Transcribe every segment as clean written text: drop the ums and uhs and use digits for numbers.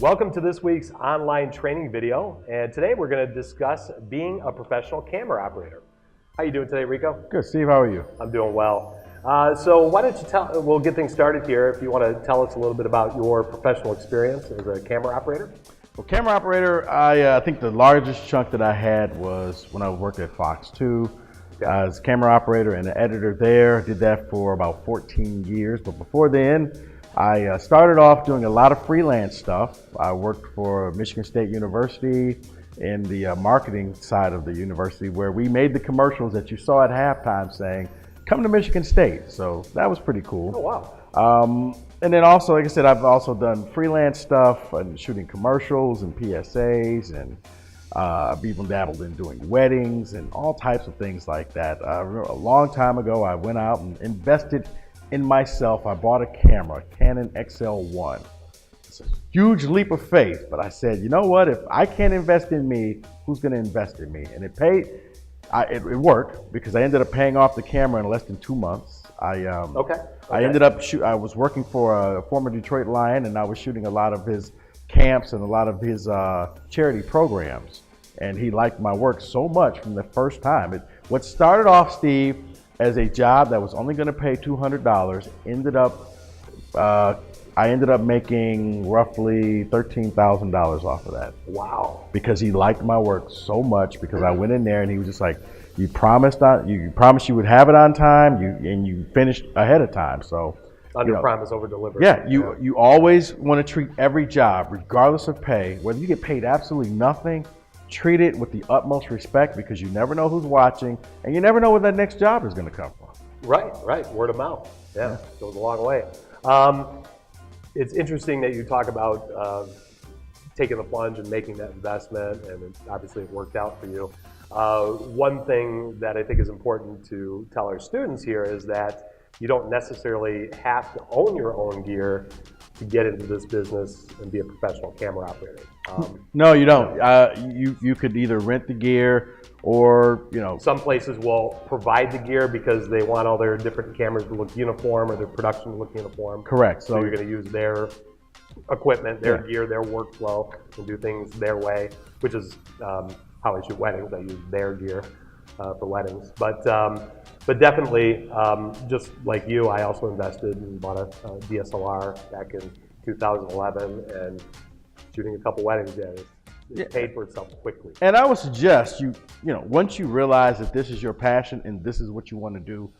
Welcome to this week's online training video, and today we're going to discuss being a professional camera operator. How you doing today, Rico? Good, Steve. How are you? I'm doing well. So why don't you we'll get things started here if you want to tell us a little bit about your professional experience as a camera operator. Well, camera operator, I think the largest chunk that I had was when I worked at Fox 2. I was a camera operator and an editor there. Did that for about 14 years, but before then, I started off doing a lot of freelance stuff. I worked for Michigan State University in the marketing side of the university, where we made the commercials that you saw at halftime saying, "Come to Michigan State." So that was pretty cool. Oh, wow. And then also, like I said, I've also done freelance stuff and shooting commercials and PSAs, and I've even dabbled in doing weddings and all types of things like that. I remember a long time ago, I went out and invested in myself. I bought a camera, Canon XL1. It's a huge leap of faith, but I said, you know what? If I can't invest in me, who's going to invest in me? And it paid. It worked because I ended up paying off the camera in less than 2 months. I ended up I was working for a former Detroit Lion, and I was shooting a lot of his camps and a lot of his charity programs. And he liked my work so much from the first time. What started off, Steve, as a job that was only going to pay $200, I ended up making roughly $13,000 off of that. Wow! Because he liked my work so much. Because I went in there and he was just like, "You promised you would have it on time. And you finished ahead of time." So under promise, over deliver. Yeah, you always want to treat every job, regardless of pay, whether you get paid absolutely nothing. Treat it with the utmost respect, because you never know who's watching, and you never know where that next job is going to come from. Right. Word of mouth. Yeah. Goes a long way. It's interesting that you talk about taking the plunge and making that investment, and obviously it worked out for you. One thing that I think is important to tell our students here is that you don't necessarily have to own your own gear to get into this business and be a professional camera operator. No, you don't. You could either rent the gear, or some places will provide the gear because they want all their different cameras to look uniform, or their production to look uniform. Correct. So you're going to use their equipment, their gear, their workflow, and do things their way, which is how I shoot weddings. I use their gear for weddings. But definitely, just like you, I also invested and bought a DSLR back in 2011, and shooting a couple weddings. It paid for itself quickly. And I would suggest once you realize that this is your passion and this is what you want to do,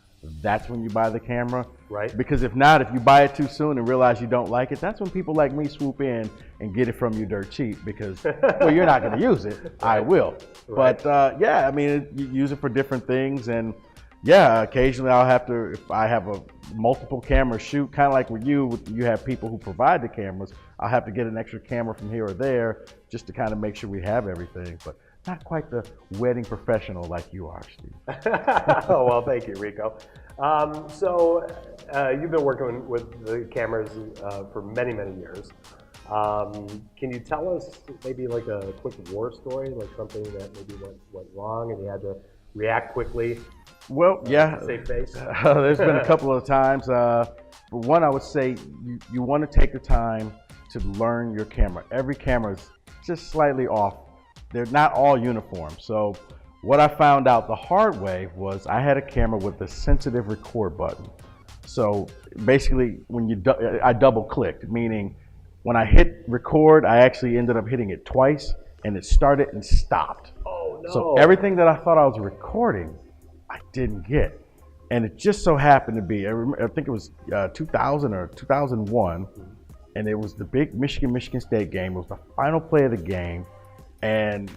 that's when you buy the camera. Right. Because if not, if you buy it too soon and realize you don't like it, that's when people like me swoop in and get it from you dirt cheap, because, well, you're not going to use it. Right. I will. Right. But yeah, I mean, you use it for different things. And yeah, occasionally I'll have to, if I have a multiple camera shoot, kind of like with you have people who provide the cameras, I'll have to get an extra camera from here or there just to kind of make sure we have everything. But not quite the wedding professional like you are, Steve. Oh, well, thank you, Rico. So you've been working with the cameras for many, many years. Can you tell us maybe like a quick war story, like something that maybe went wrong and you had to react quickly? Well, yeah. Save face? There's been a couple of times. But one, I would say you want to take the time to learn your camera. Every camera is just slightly off. They're not all uniform. So what I found out the hard way was I had a camera with a sensitive record button. So basically, I double clicked, meaning when I hit record, I actually ended up hitting it twice, and it started and stopped. Oh, no. So everything that I thought I was recording, I didn't get. And it just so happened to be, I think it was 2000 or 2001, and it was the big Michigan State game. It was the final play of the game, and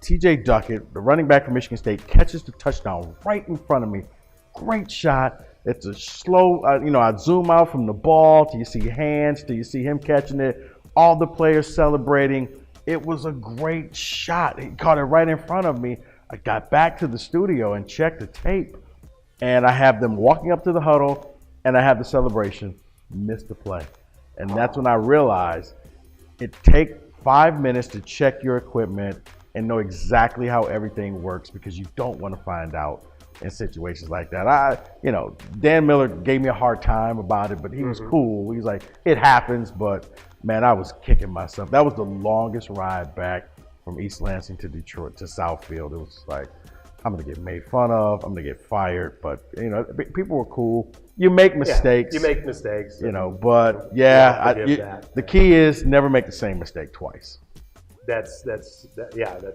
TJ Duckett, the running back from Michigan State, catches the touchdown right in front of me. Great shot. It's a slow, I zoom out from the ball till you see hands, till you see him catching it, all the players celebrating. It was a great shot. He caught it right in front of me. I got back to the studio and checked the tape, and I have them walking up to the huddle, and I have the celebration, missed the play. And that's when I realized it takes 5 minutes to check your equipment and know exactly how everything works, because you don't want to find out in situations like that. Dan Miller gave me a hard time about it, but he was cool. He was like, it happens, but man, I was kicking myself. That was the longest ride back from East Lansing to Detroit to Southfield. It was like, I'm gonna get made fun of, I'm gonna get fired, but you know, people were cool. You make mistakes. Yeah, you make mistakes. You know, but yeah, the key is never make the same mistake twice. That's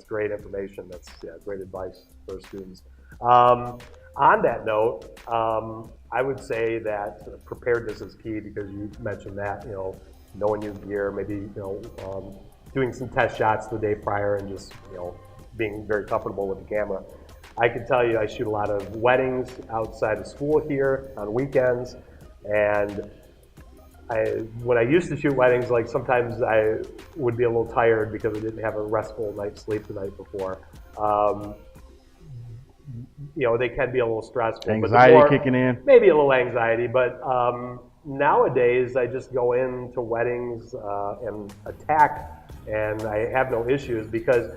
great information. That's great advice for students. On that note, I would say that preparedness is key because you mentioned that, you know, knowing your gear, maybe, you know, doing some test shots the day prior and just, you know, being very comfortable with the camera. I can tell you I shoot a lot of weddings outside of school here on weekends, and when I used to shoot weddings, like sometimes I would be a little tired because I didn't have a restful night's sleep the night before. You know, they can be a little stressful. Anxiety kicking in? Maybe a little anxiety, but nowadays I just go into weddings and attack, and I have no issues because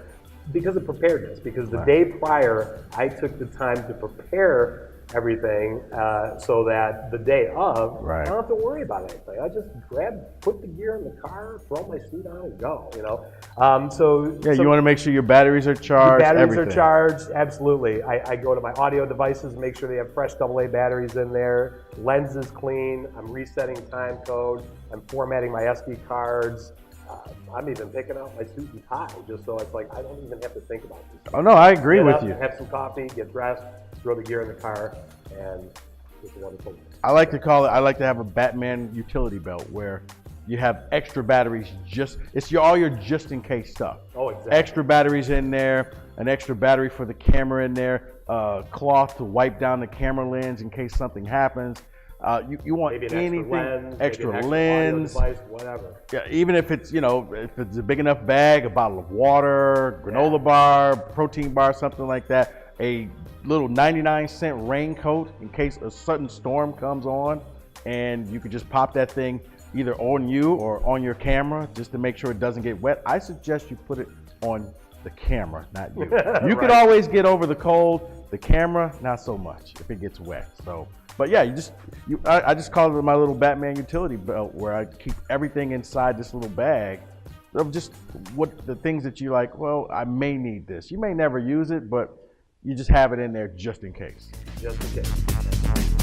of preparedness. Because the day prior, I took the time to prepare everything so that the day of, I don't have to worry about anything. I just put the gear in the car, throw my suit on, and go. You know, you want to make sure your batteries are charged. Your batteries are charged, absolutely. I go to my audio devices and make sure they have fresh AA batteries in there. Lens is clean. I'm resetting time code. I'm formatting my SD cards. I'm even picking out my suit and tie just so it's like I don't even have to think about this. Oh no, I agree with you. Have some coffee, get dressed, throw the gear in the car, and it's wonderful. I like to call it. I like to have a Batman utility belt where you have extra batteries. All your just in case stuff. Oh, exactly. Extra batteries in there, an extra battery for the camera in there, cloth to wipe down the camera lens in case something happens. You want maybe an extra lens, device, whatever. Yeah, even if it's, you know, if it's a big enough bag, a bottle of water, granola bar, protein bar, something like that. A little 99-cent raincoat in case a sudden storm comes on, and you could just pop that thing either on you or on your camera just to make sure it doesn't get wet. I suggest you put it on the camera, not you. You could always get over the cold. The camera, not so much if it gets wet. So. But yeah, I just call it my little Batman utility belt where I keep everything inside this little bag of just the things that you like, well, I may need this. You may never use it, but you just have it in there just in case. Just in case.